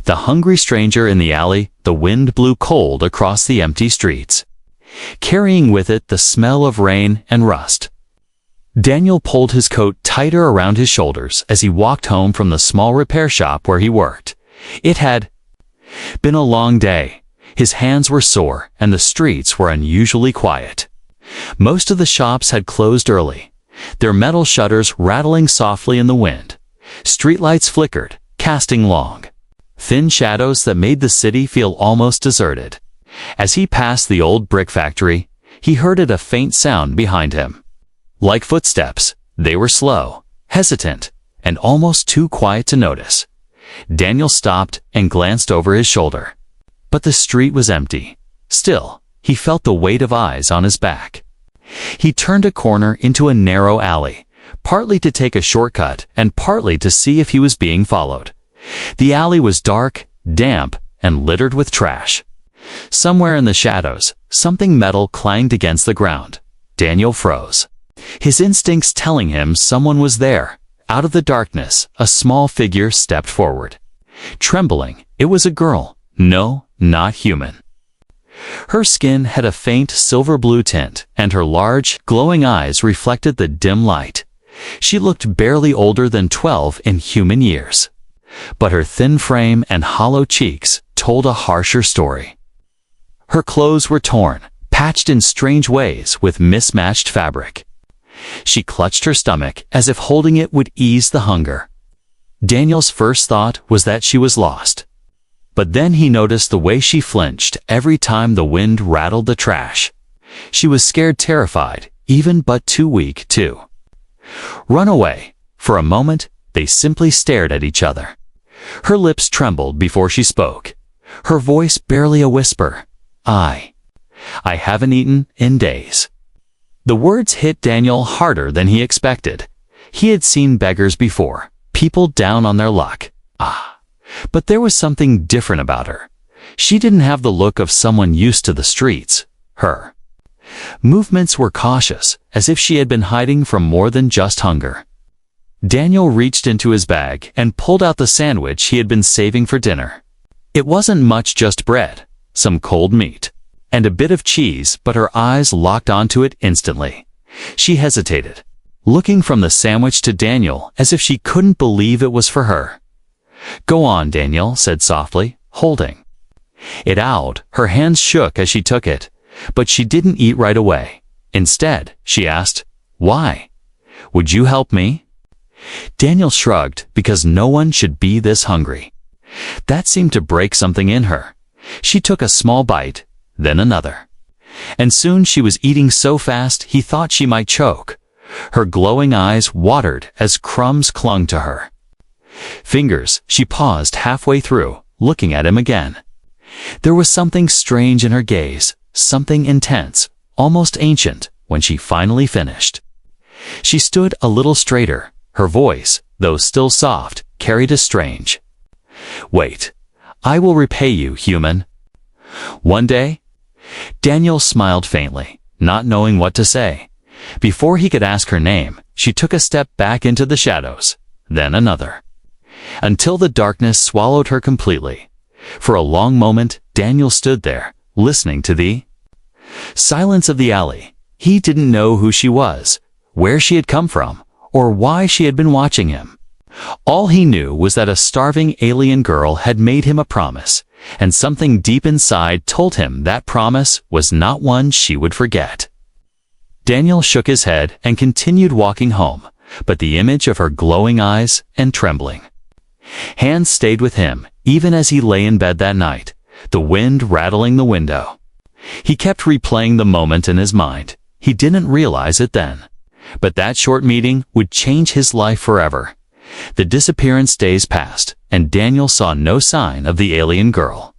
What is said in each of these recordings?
The hungry stranger in the alley, the wind blew cold across the empty streets, carrying with it the smell of rain and rust. Daniel pulled his coat tighter around his shoulders as he walked home from the small repair shop where he worked. It had been a long day. His hands were sore, and the streets were unusually quiet. Most of the shops had closed early, their metal shutters rattling softly in the wind. Streetlights flickered, casting long, thin shadows that made the city feel almost deserted. As he passed the old brick factory, he heard a faint sound behind him. Like footsteps, they were slow, hesitant, and almost too quiet to notice. Daniel stopped and glanced over his shoulder. But the street was empty. Still, he felt the weight of eyes on his back. He turned a corner into a narrow alley, partly to take a shortcut and partly to see if he was being followed. The alley was dark, damp, and littered with trash. Somewhere in the shadows, something metal clanged against the ground. Daniel froze, his instincts telling him someone was there. Out of the darkness, a small figure stepped forward. Trembling, it was a girl. No, not human. Her skin had a faint silver-blue tint, and her large, glowing eyes reflected the dim light. She looked barely older than 12 in human years. But her thin frame and hollow cheeks told a harsher story. Her clothes were torn, patched in strange ways with mismatched fabric. She clutched her stomach as if holding it would ease the hunger. Daniel's first thought was that she was lost. But then he noticed the way she flinched every time the wind rattled the trash. She was scared, terrified, even but too weak to run away. For a moment, they simply stared at each other. Her lips trembled before she spoke, her voice barely a whisper. I haven't eaten in days." The words hit Daniel harder than he expected. He had seen beggars before, people down on their luck. But there was something different about her. She didn't have the look of someone used to the streets. Her movements were cautious, as if she had been hiding from more than just hunger. Daniel reached into his bag and pulled out the sandwich he had been saving for dinner. It wasn't much, just bread, some cold meat, and a bit of cheese, but her eyes locked onto it instantly. She hesitated, looking from the sandwich to Daniel as if she couldn't believe it was for her. "Go on," Daniel said softly, holding it out. Her hands shook as she took it, but she didn't eat right away. Instead, she asked, "Why? Would you help me?" Daniel shrugged, because no one should be this hungry. That seemed to break something in her. She took a small bite, then another. And soon she was eating so fast he thought she might choke. Her glowing eyes watered as crumbs clung to her fingers. She paused halfway through, looking at him again. There was something strange in her gaze, something intense, almost ancient, when she finally finished. She stood a little straighter. Her voice, though still soft, carried a strange weight. "I will repay you, human. One day?" Daniel smiled faintly, not knowing what to say. Before he could ask her name, she took a step back into the shadows, then another, until the darkness swallowed her completely. For a long moment, Daniel stood there, listening to the silence of the alley. He didn't know who she was, where she had come from, or why she had been watching him. All he knew was that a starving alien girl had made him a promise, and something deep inside told him that promise was not one she would forget. Daniel shook his head and continued walking home, but the image of her glowing eyes and trembling hands stayed with him, even as he lay in bed that night, the wind rattling the window. He kept replaying the moment in his mind. He didn't realize it then, but that short meeting would change his life forever. The disappearance days passed, and Daniel saw no sign of the alien girl.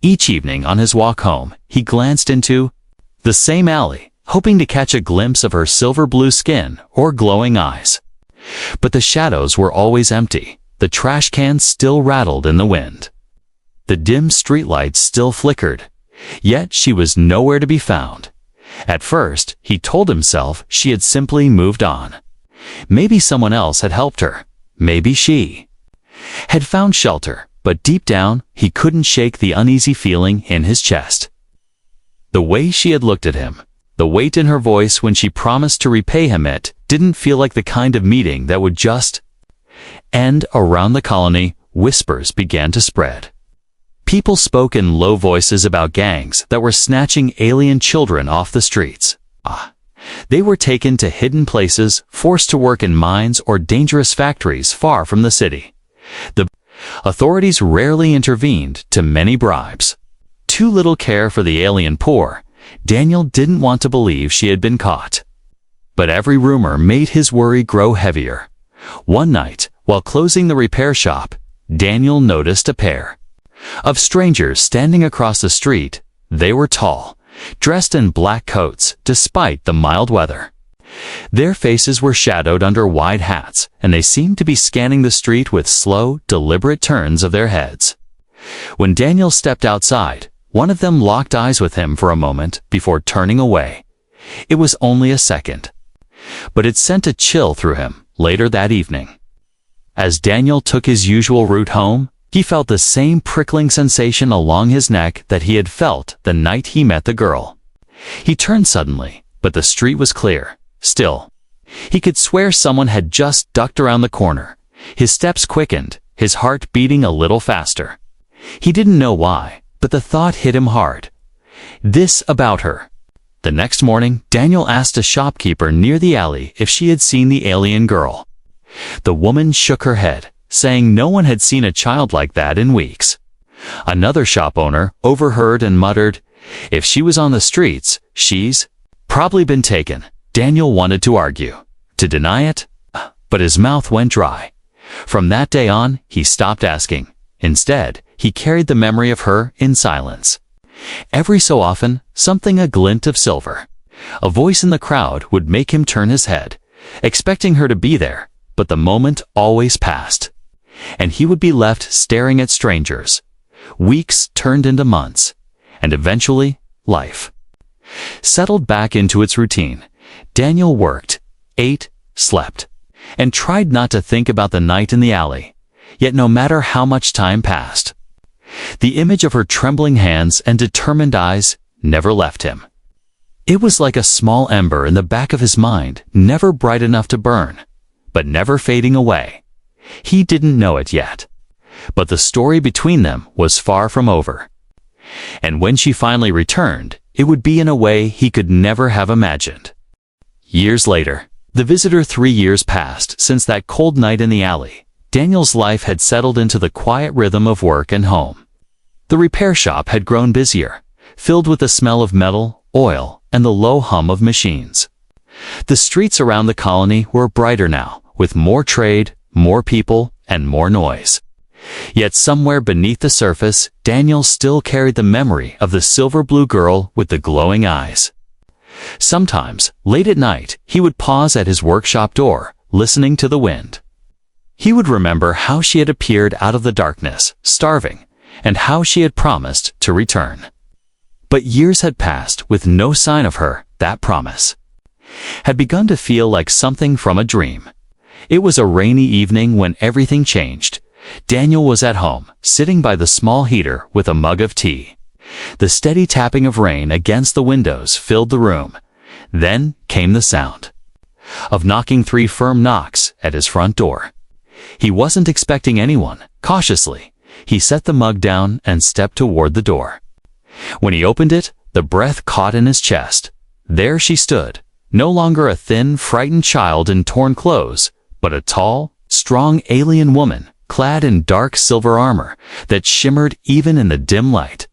Each evening on his walk home, he glanced into the same alley, hoping to catch a glimpse of her silver-blue skin or glowing eyes. But the shadows were always empty. The trash cans still rattled in the wind. The dim streetlights still flickered, yet she was nowhere to be found. At first, he told himself she had simply moved on. Maybe someone else had helped her. Maybe she had found shelter. but deep down, he couldn't shake the uneasy feeling in his chest. The way she had looked at him, the weight in her voice when she promised to repay him, it didn't feel like the kind of meeting that would just end. Around the colony, whispers began to spread. People spoke in low voices about gangs that were snatching alien children off the streets. They were taken to hidden places, forced to work in mines or dangerous factories far from the city. The authorities rarely intervened to many bribes. Too little care for the alien poor, Daniel didn't want to believe she had been caught. But every rumor made his worry grow heavier. One night, while closing the repair shop, Daniel noticed a pair of strangers standing across the street. They were tall, dressed in black coats despite the mild weather. Their faces were shadowed under wide hats, and they seemed to be scanning the street with slow, deliberate turns of their heads. When Daniel stepped outside, one of them locked eyes with him for a moment before turning away. It was only a second, but it sent a chill through him. Later that evening, as Daniel took his usual route home, he felt the same prickling sensation along his neck that he had felt the night he met the girl. He turned suddenly, but the street was clear. Still, he could swear someone had just ducked around the corner. His steps quickened, his heart beating a little faster. He didn't know why, but the thought hit him hard. This about her. The next morning, Daniel asked a shopkeeper near the alley if she had seen the alien girl. The woman shook her head, saying no one had seen a child like that in weeks. Another shop owner overheard and muttered, "If she was on the streets, she's probably been taken." Daniel wanted to argue, to deny it, but his mouth went dry. From that day on, he stopped asking. Instead, he carried the memory of her in silence. Every so often, a glint of silver. A voice in the crowd would make him turn his head, expecting her to be there, but the moment always passed, and he would be left staring at strangers. Weeks turned into months, and eventually, life settled back into its routine. Daniel worked, ate, slept, and tried not to think about the night in the alley. Yet no matter how much time passed, the image of her trembling hands and determined eyes never left him. It was like a small ember in the back of his mind, never bright enough to burn, but never fading away. He didn't know it yet, but the story between them was far from over. And when she finally returned, it would be in a way he could never have imagined. Years later, the visitor 3 years passed since that cold night in the alley. Daniel's life had settled into the quiet rhythm of work and home. The repair shop had grown busier, filled with the smell of metal, oil, and the low hum of machines. The streets around the colony were brighter now, with more trade, more people, and more noise. Yet somewhere beneath the surface, Daniel still carried the memory of the silver-blue girl with the glowing eyes. Sometimes, late at night, he would pause at his workshop door, listening to the wind. He would remember how she had appeared out of the darkness, starving, and how she had promised to return. But years had passed with no sign of her. That promise had begun to feel like something from a dream. It was a rainy evening when everything changed. Daniel was at home, sitting by the small heater with a mug of tea. The steady tapping of rain against the windows filled the room. Then came the sound of knocking 3 firm knocks at his front door. He wasn't expecting anyone. Cautiously, he set the mug down and stepped toward the door. When he opened it, the breath caught in his chest. There she stood, no longer a thin, frightened child in torn clothes, but a tall, strong alien woman, clad in dark silver armor that shimmered even in the dim light.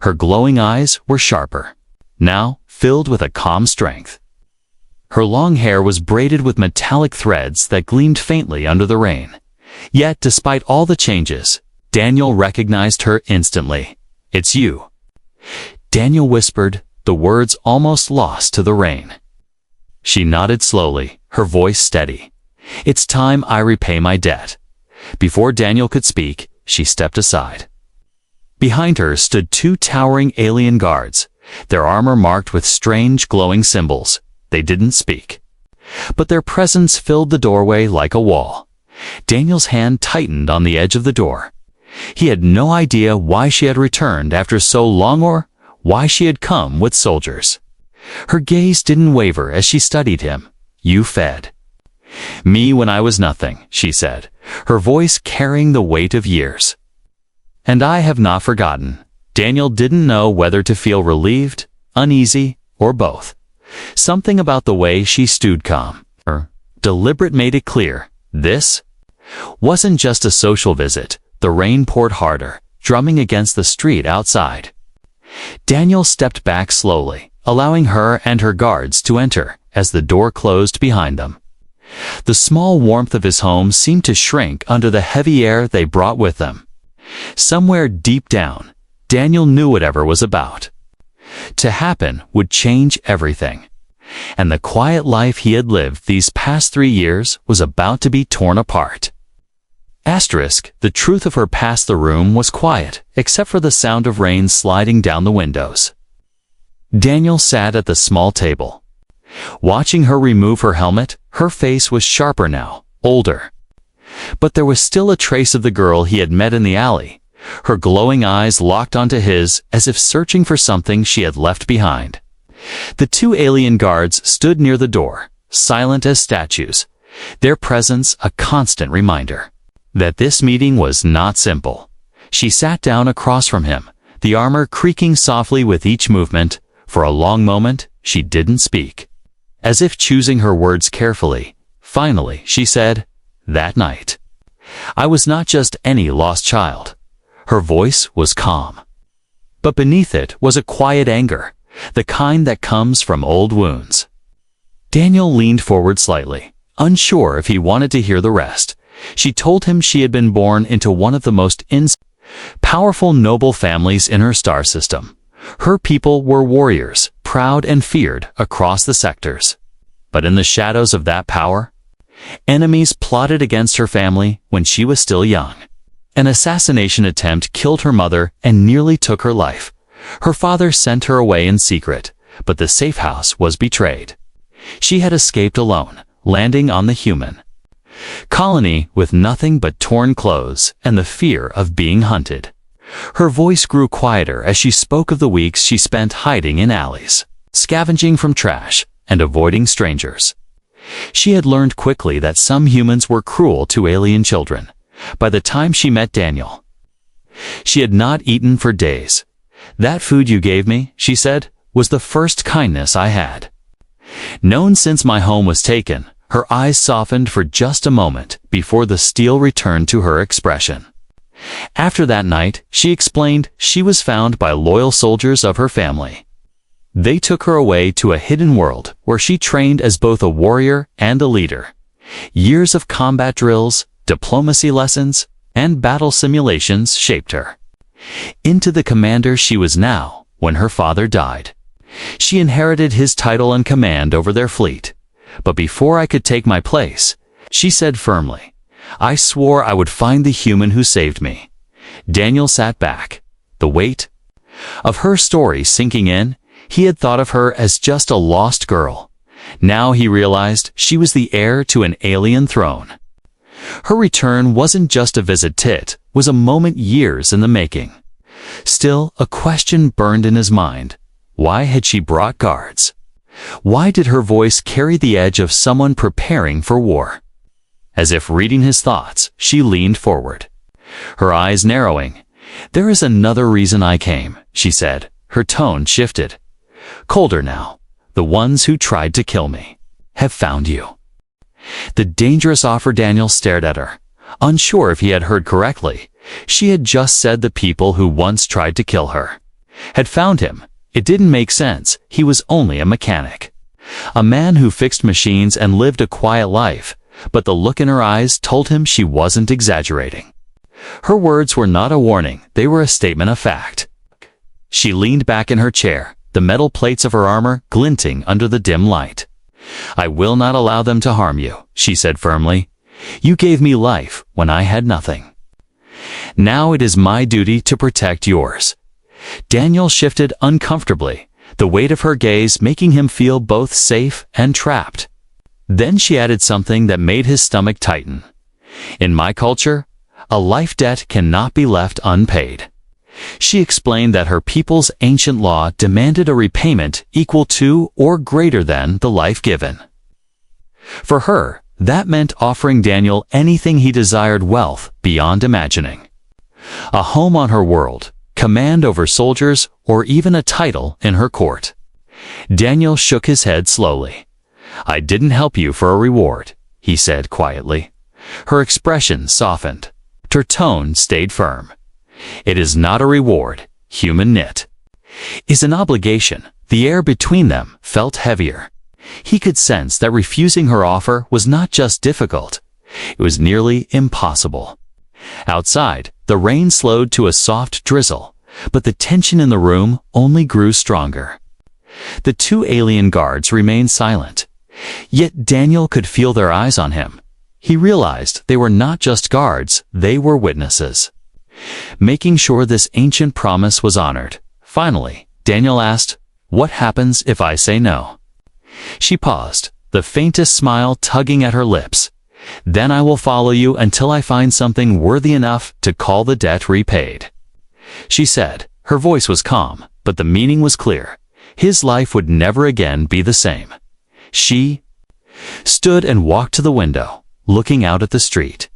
Her glowing eyes were sharper, now filled with a calm strength. Her long hair was braided with metallic threads that gleamed faintly under the rain. Yet, despite all the changes, Daniel recognized her instantly. "It's you." Daniel whispered, the words almost lost to the rain. She nodded slowly, her voice steady. "It's time I repay my debt." Before Daniel could speak, she stepped aside. Behind her stood 2 towering alien guards, their armor marked with strange glowing symbols. They didn't speak, but their presence filled the doorway like a wall. Daniel's hand tightened on the edge of the door. He had no idea why she had returned after so long or why she had come with soldiers. Her gaze didn't waver as she studied him. "You fed me when I was nothing," she said, her voice carrying the weight of years. "And I have not forgotten." Daniel didn't know whether to feel relieved, uneasy, or both. Something about the way she stood calm, or deliberate, made it clear. This wasn't just a social visit. The rain poured harder, drumming against the street outside. Daniel stepped back slowly, allowing her and her guards to enter as the door closed behind them. The small warmth of his home seemed to shrink under the heavy air they brought with them. Somewhere deep down, Daniel knew whatever was about to happen would change everything. And the quiet life he had lived these past 3 years was about to be torn apart. The truth of her past the room was quiet, except for the sound of rain sliding down the windows. Daniel sat at the small table. Watching her remove her helmet, her face was sharper now, older. But there was still a trace of the girl he had met in the alley, her glowing eyes locked onto his as if searching for something she had left behind. The 2 alien guards stood near the door, silent as statues, their presence a constant reminder that this meeting was not simple. She sat down across from him, the armor creaking softly with each movement. For a long moment, she didn't speak, as if choosing her words carefully. Finally, she said, "That night, I was not just any lost child." Her voice was calm, but beneath it was a quiet anger, the kind that comes from old wounds. Daniel leaned forward slightly, unsure if he wanted to hear the rest. She told him she had been born into one of the most powerful, noble families in her star system. Her people were warriors, proud and feared across the sectors. But in the shadows of that power, enemies plotted against her family when she was still young. An assassination attempt killed her mother and nearly took her life. Her father sent her away in secret, but the safe house was betrayed. She had escaped alone, landing on the human colony with nothing but torn clothes and the fear of being hunted. Her voice grew quieter as she spoke of the weeks she spent hiding in alleys, scavenging from trash, and avoiding strangers. She had learned quickly that some humans were cruel to alien children. By the time she met Daniel, she had not eaten for days. "That food you gave me," she said, "was the first kindness I had known since my home was taken." Her eyes softened for just a moment before the steel returned to her expression. After that night, she explained, she was found by loyal soldiers of her family. They took her away to a hidden world where she trained as both a warrior and a leader. Years of combat drills, diplomacy lessons, and battle simulations shaped her into the commander she was now. When her father died, she inherited his title and command over their fleet. "But before I could take my place," she said firmly, "I swore I would find the human who saved me." Daniel sat back, the weight of her story sinking in. He had thought of her as just a lost girl. Now he realized she was the heir to an alien throne. Her return wasn't just a visit, it was a moment years in the making. Still, a question burned in his mind. Why had she brought guards? Why did her voice carry the edge of someone preparing for war? As if reading his thoughts, she leaned forward, her eyes narrowing. "There is another reason I came," she said. Her tone shifted, colder now. "The ones who tried to kill me have found you." The dangerous offer. Daniel stared at her, unsure if he had heard correctly. She had just said the people who once tried to kill her had found him. It didn't make sense. He was only a mechanic, a man who fixed machines and lived a quiet life, but the look in her eyes told him she wasn't exaggerating. Her words were not a warning, they were a statement of fact. She leaned back in her chair, the metal plates of her armor glinting under the dim light. "I will not allow them to harm you," she said firmly. "You gave me life when I had nothing. Now it is my duty to protect yours." Daniel shifted uncomfortably, the weight of her gaze making him feel both safe and trapped. Then she added something that made his stomach tighten. "In my culture, A life debt cannot be left unpaid. She explained that her people's ancient law demanded a repayment equal to or greater than the life given. For her, that meant offering Daniel anything he desired, wealth beyond imagining. A home on her world, command over soldiers, or even a title in her court. Daniel shook his head slowly. "I didn't help you for a reward," he said quietly. Her expression softened. Her tone stayed firm. "It is not a reward, human knit. Is an obligation." The air between them felt heavier. He could sense that refusing her offer was not just difficult, it was nearly impossible. Outside, the rain slowed to a soft drizzle, but the tension in the room only grew stronger. The two alien guards remained silent, yet Daniel could feel their eyes on him. He realized they were not just guards, they were witnesses. Making sure this ancient promise was honored, finally, Daniel asked, "What happens if I say no?" She paused, the faintest smile tugging at her lips. "Then I will follow you until I find something worthy enough to call the debt repaid," she said. Her voice was calm, but the meaning was clear. His life would never again be the same. She stood and walked to the window, looking out at the street.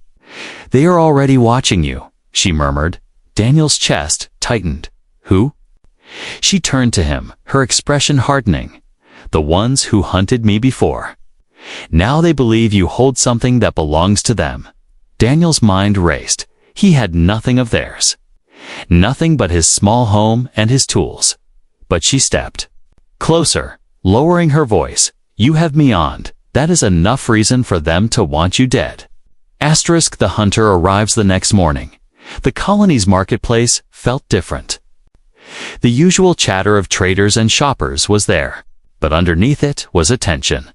"They are already watching you," she murmured. Daniel's chest tightened. "Who?" She turned to him, her expression hardening. "The ones who hunted me before. Now they believe you hold something that belongs to them." Daniel's mind raced. He had nothing of theirs. Nothing but his small home and his tools. But she stepped closer, lowering her voice. "You have me on. That is enough reason for them to want you dead." The hunter arrives the next morning. The colony's marketplace felt different. The usual chatter of traders and shoppers was there, but underneath it was a tension.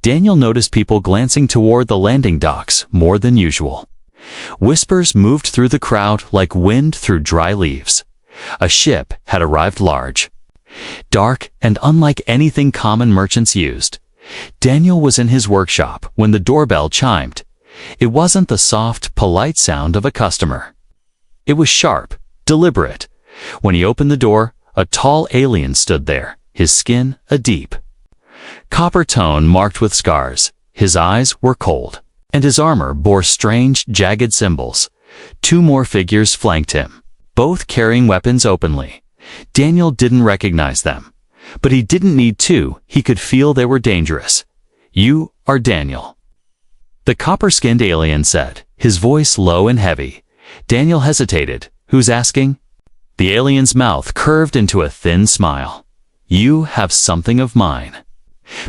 Daniel noticed people glancing toward the landing docks more than usual. Whispers moved through the crowd like wind through dry leaves. A ship had arrived large, dark and unlike anything common merchants used. Daniel was in his workshop when the doorbell chimed. It wasn't the soft, polite sound of a customer. It was sharp, deliberate. When he opened the door, a tall alien stood there, his skin a deep copper tone marked with scars. His eyes were cold, and his armor bore strange, jagged symbols. Two more figures flanked him, both carrying weapons openly. Daniel didn't recognize them, but he didn't need to. He could feel they were dangerous. "You are Daniel," the copper-skinned alien said, his voice low and heavy. Daniel hesitated. "Who's asking?" The alien's mouth curved into a thin smile. "You have something of mine."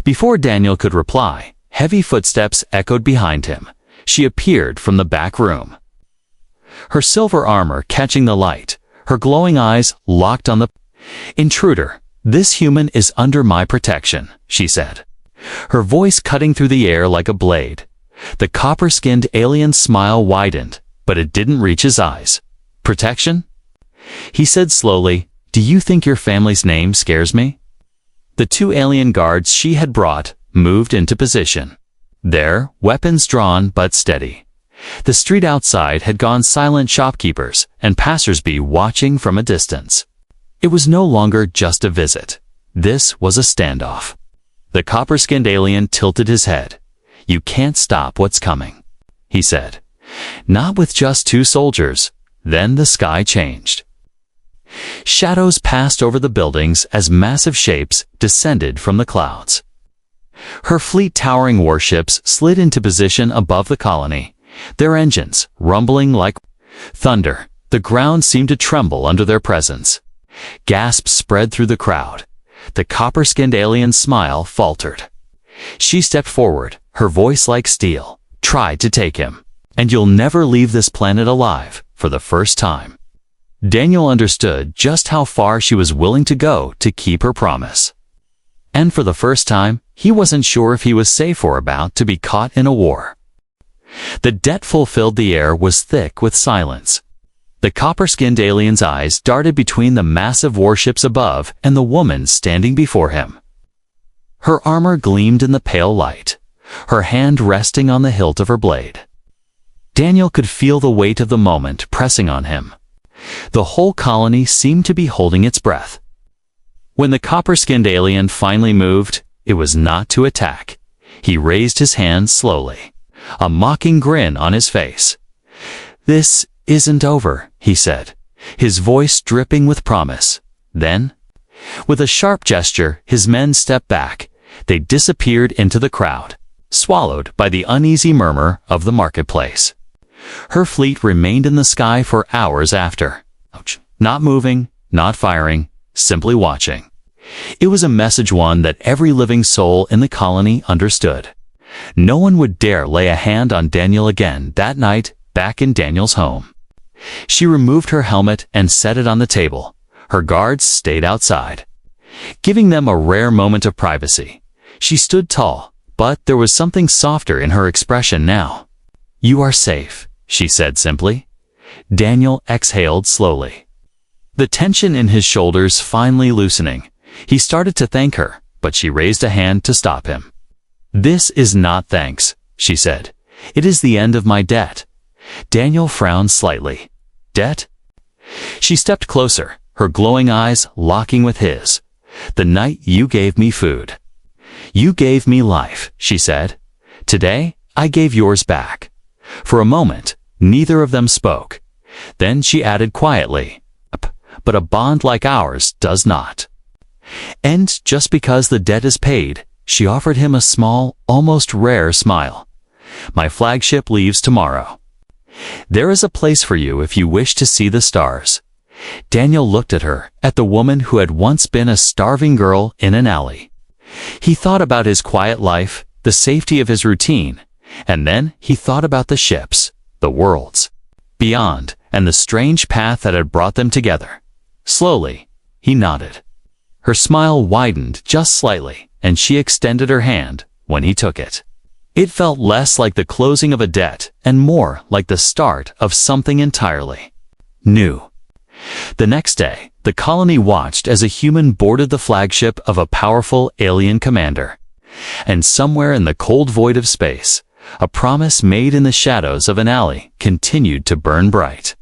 Before Daniel could reply, heavy footsteps echoed behind him. She appeared from the back room, her silver armor catching the light, her glowing eyes locked on the intruder. "This human is under my protection," she said, her voice cutting through the air like a blade. The copper-skinned alien's smile widened, but it didn't reach his eyes. "Protection?" he said slowly. "Do you think your family's name scares me?" The two alien guards she had brought moved into position, their weapons drawn but steady. The street outside had gone silent, shopkeepers and passersby watching from a distance. It was no longer just a visit. This was a standoff. The copper-skinned alien tilted his head. "You can't stop what's coming," he said. "Not with just two soldiers." Then the sky changed. Shadows passed over the buildings as massive shapes descended from the clouds. Her fleet towering warships slid into position above the colony, their engines rumbling like thunder. The ground seemed to tremble under their presence. Gasps spread through the crowd. The copper-skinned alien's smile faltered. She stepped forward, her voice like steel. "Try to take him, and you'll never leave this planet alive for the first time." Daniel understood just how far she was willing to go to keep her promise. And for the first time, he wasn't sure if he was safe or about to be caught in a war. The debt fulfilled. The air was thick with silence. The copper-skinned alien's eyes darted between the massive warships above and the woman standing before him. Her armor gleamed in the pale light, her hand resting on the hilt of her blade. Daniel could feel the weight of the moment pressing on him. The whole colony seemed to be holding its breath. When the copper-skinned alien finally moved, it was not to attack. He raised his hands slowly, a mocking grin on his face. "This isn't over," he said, his voice dripping with promise. Then, with a sharp gesture, his men stepped back. They disappeared into the crowd, swallowed by the uneasy murmur of the marketplace. Her fleet remained in the sky for hours after. Not moving, not firing, simply watching. It was a message one that every living soul in the colony understood. No one would dare lay a hand on Daniel again that night back in Daniel's home. She removed her helmet and set it on the table. Her guards stayed outside, giving them a rare moment of privacy. She stood tall, but there was something softer in her expression now. "You are safe," she said simply. Daniel exhaled slowly, the tension in his shoulders finally loosening. He started to thank her, but she raised a hand to stop him. "This is not thanks," she said. "It is the end of my debt." Daniel frowned slightly. "Debt?" She stepped closer, her glowing eyes locking with his. "The night you gave me food. You gave me life," she said. "Today, I gave yours back." For a moment, neither of them spoke. Then she added quietly, "But a bond like ours does not." And just because the debt is paid, she offered him a small, almost rare smile. "My flagship leaves tomorrow. There is a place for you if you wish to see the stars." Daniel looked at her, at the woman who had once been a starving girl in an alley. He thought about his quiet life, the safety of his routine, and then he thought about the ships, the worlds beyond, and the strange path that had brought them together. Slowly, he nodded. Her smile widened just slightly, and she extended her hand when he took it. It felt less like the closing of a debt and more like the start of something entirely new. The next day, the colony watched as a human boarded the flagship of a powerful alien commander. And somewhere in the cold void of space, a promise made in the shadows of an alley continued to burn bright.